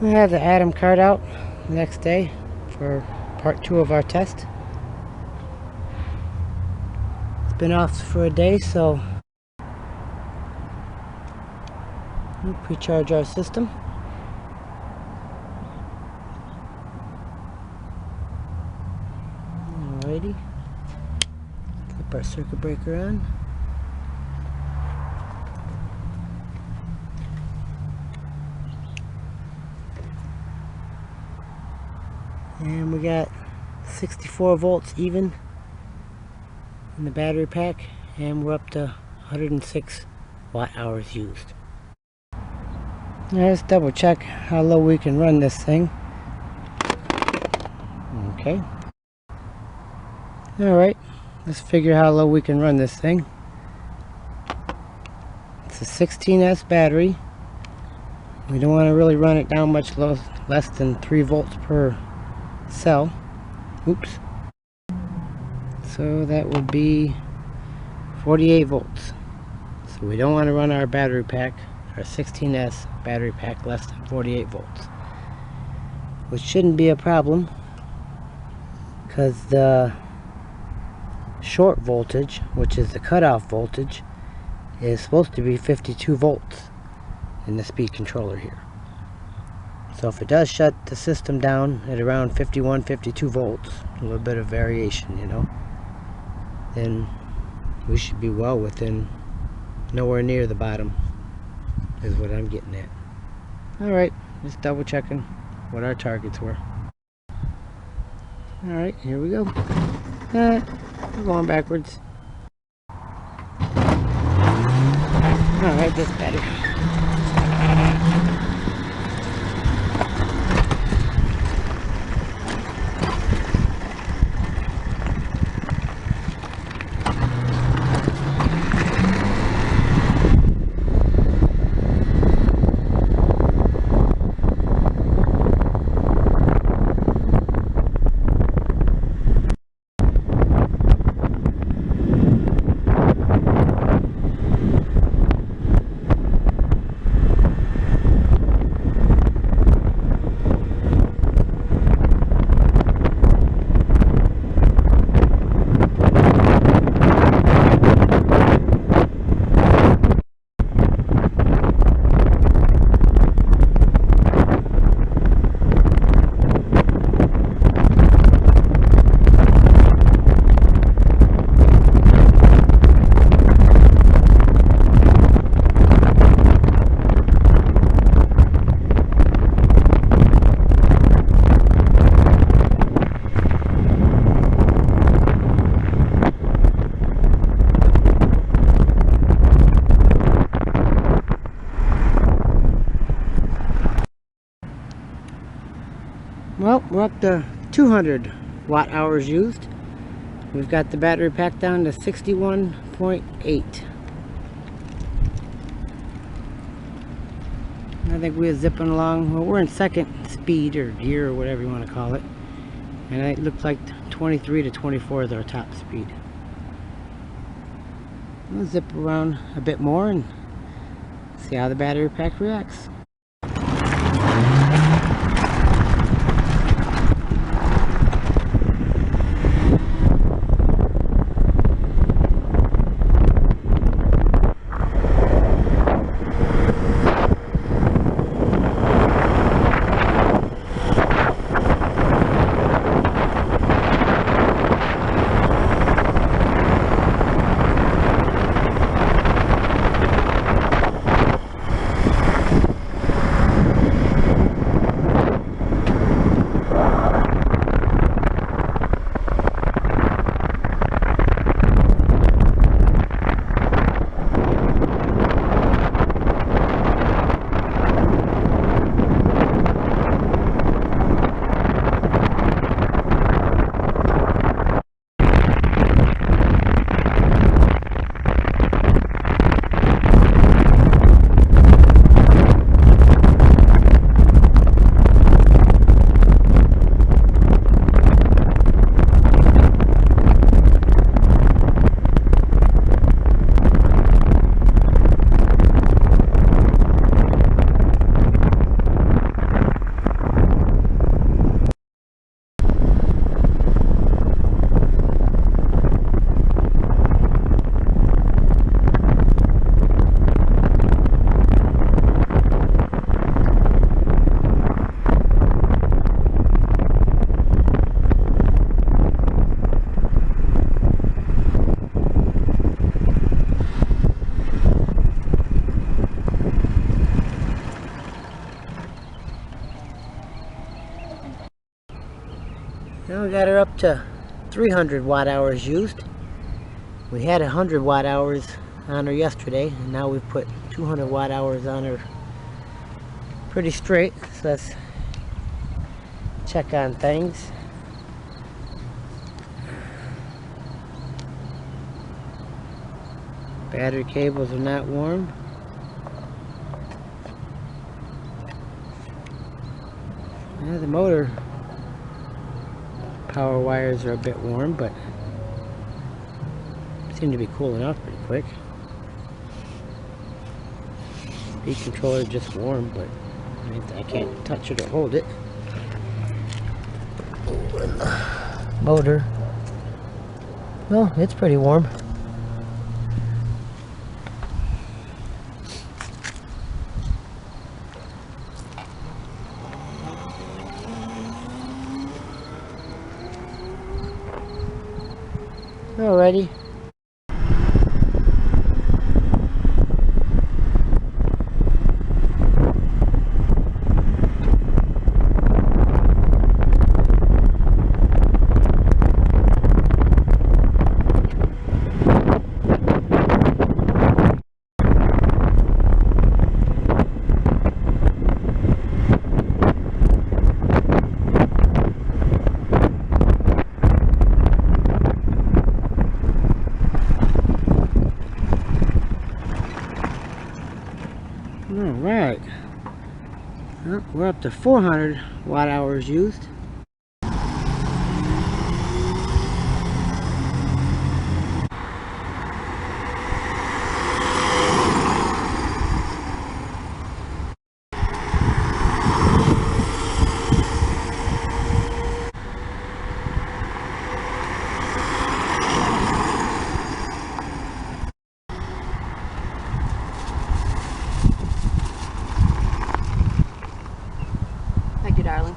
We had the Atom card out the next day for part 2 of our test. It's been off for a day, so we'll pre-charge our system. Alrighty, flip our circuit breaker on. And we got 64 volts even in the battery pack, and we're up to 106 watt hours used. Now let's double check how low we can run this thing. Okay. Alright, let's figure how low we can run this thing. It's a 16S battery. We don't want to really run it down much less than 3 volts per cell. Oops. So that would be 48 volts. So we don't want to run our battery pack, our 16S battery pack, less than 48 volts. Which shouldn't be a problem, because the short voltage, which is the cutoff voltage, is supposed to be 52 volts in the speed controller here. So if it does shut the system down at around 51, 52 volts, a little bit of variation, you know, then we should be well within, nowhere near the bottom, is what I'm getting at. Alright, just double checking what our targets were. Alright, here we go. We're going backwards. Alright, that's better. Well, we're up to 200 watt hours used. We've got the battery pack down to 61.8. I think we're zipping along. Well, we're in second speed or gear or whatever you want to call it. And it looks like 23 to 24 is our top speed. We'll zip around a bit more and see how the battery pack reacts. Now we got her up to 300 watt hours used. We had 100 watt hours on her yesterday, and now we've put 200 watt hours on her pretty straight. So let's check on things. Battery cables are not warm. Yeah, the motor power wires are a bit warm, but seem to be cooling off pretty quick. Speed controller just warm, but I can't touch it or hold it. Motor, well, it's pretty warm. Alrighty. Alright, well, we're up to 400 watt hours used. Thank you, darling.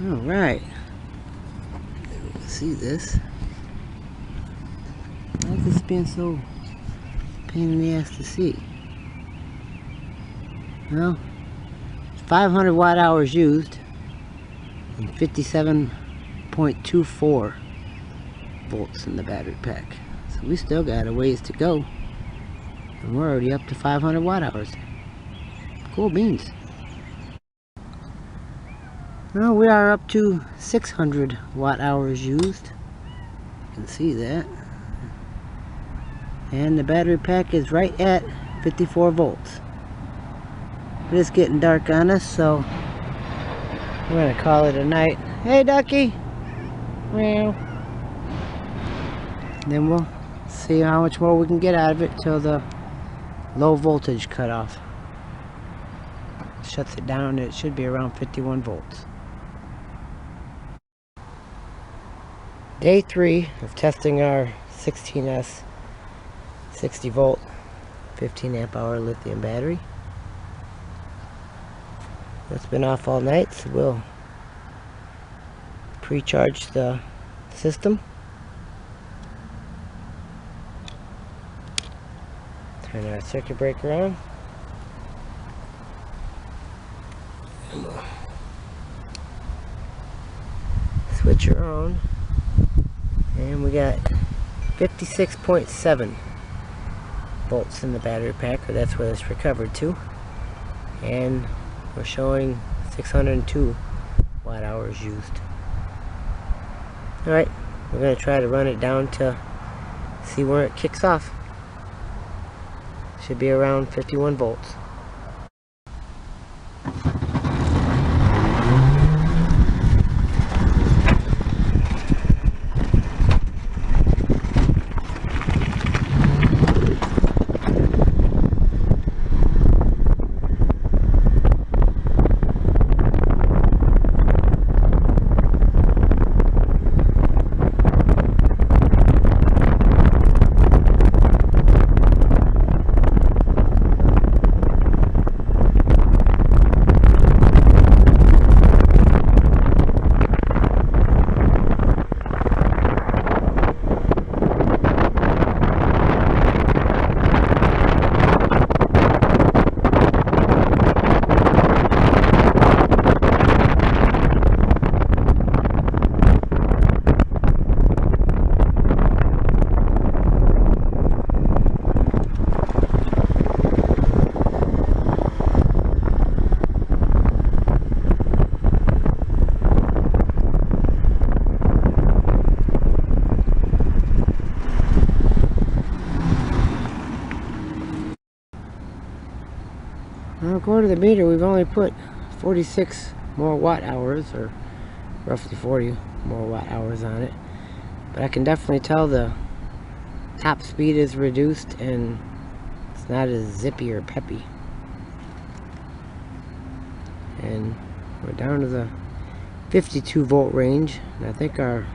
Alright. See this? Why is this being so pain in the ass to see? Well, 500 watt hours used and 57.24 volts in the battery pack. So we still got a ways to go. And we're already up to 500 watt hours. Cool beans. Well, we are up to 600 watt hours used. You can see that. And the battery pack is right at 54 volts. It is getting dark on us, so we're going to call it a night. Hey, Ducky! Meow. Then we'll see how much more we can get out of it till the low voltage cutoff. Shuts it down. It should be around 51 volts. Day 3 of testing our 16S 60 volt 15 amp hour lithium battery. It's been off all night, so we'll pre-charge the system. Turn our circuit breaker on. And we'll switch her on. And we got 56.7 volts in the battery pack, or that's where it's recovered to. And we're showing 602 watt hours used. Alright, we're going to try to run it down to see where it kicks off. Should be around 51 volts. According to the meter, we've only put 46 more watt hours, or roughly 40 more watt hours on it. But I can definitely tell the top speed is reduced and it's not as zippy or peppy. And we're down to the 52 volt range, and I think our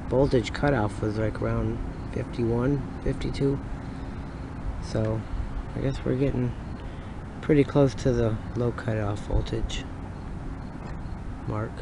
voltage cutoff was like around 51, 52. So I guess we're getting pretty close to the low cutoff voltage mark.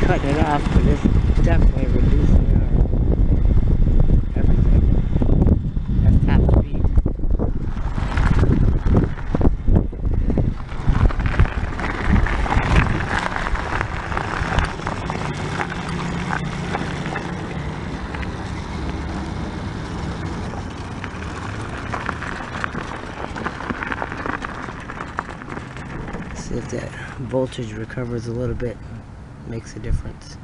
Cutting it off, but it's definitely reducing our everything. That's top speed. See if that voltage recovers a little bit. Makes a difference.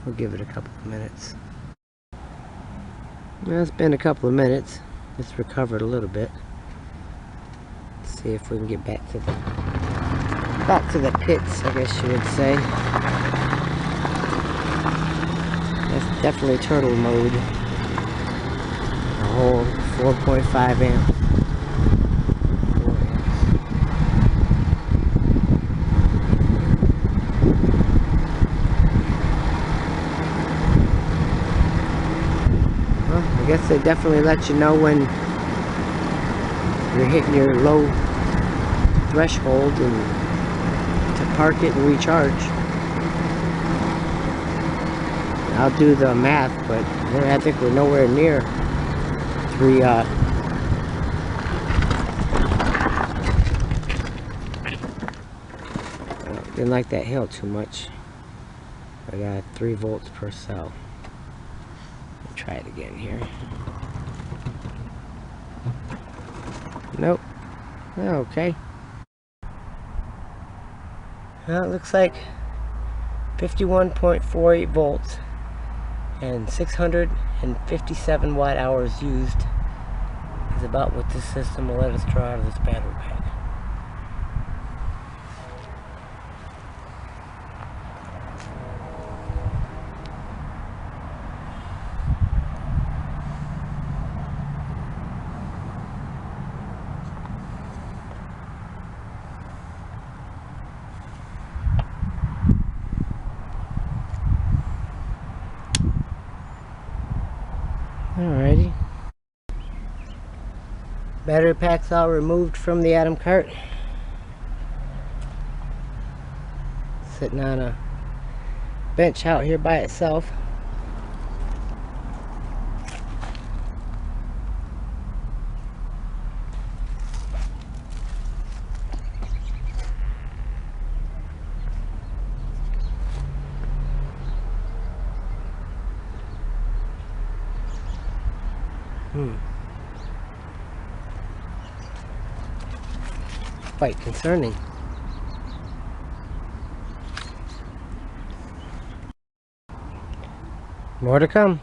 We'll give it a couple of minutes. Well, it's been a couple of minutes. It's recovered a little bit. Let's See if we can get back to the pits, I guess you would say. That's definitely turtle mode. A whole 4.5 amps. Well, I guess they definitely let you know when you're hitting your low threshold and to park it and recharge. I'll do the math, but I think we're nowhere near 3 didn't like that hill too much. I got 3 volts per cell. Let me try it again here. Nope. Okay. Well, it looks like 51.48 volts and 657 watt hours used is about what this system will let us draw out of this battery pack. Alrighty. Battery pack's all removed from the Atom cart. Sitting on a bench out here by itself. Quite concerning. More to come.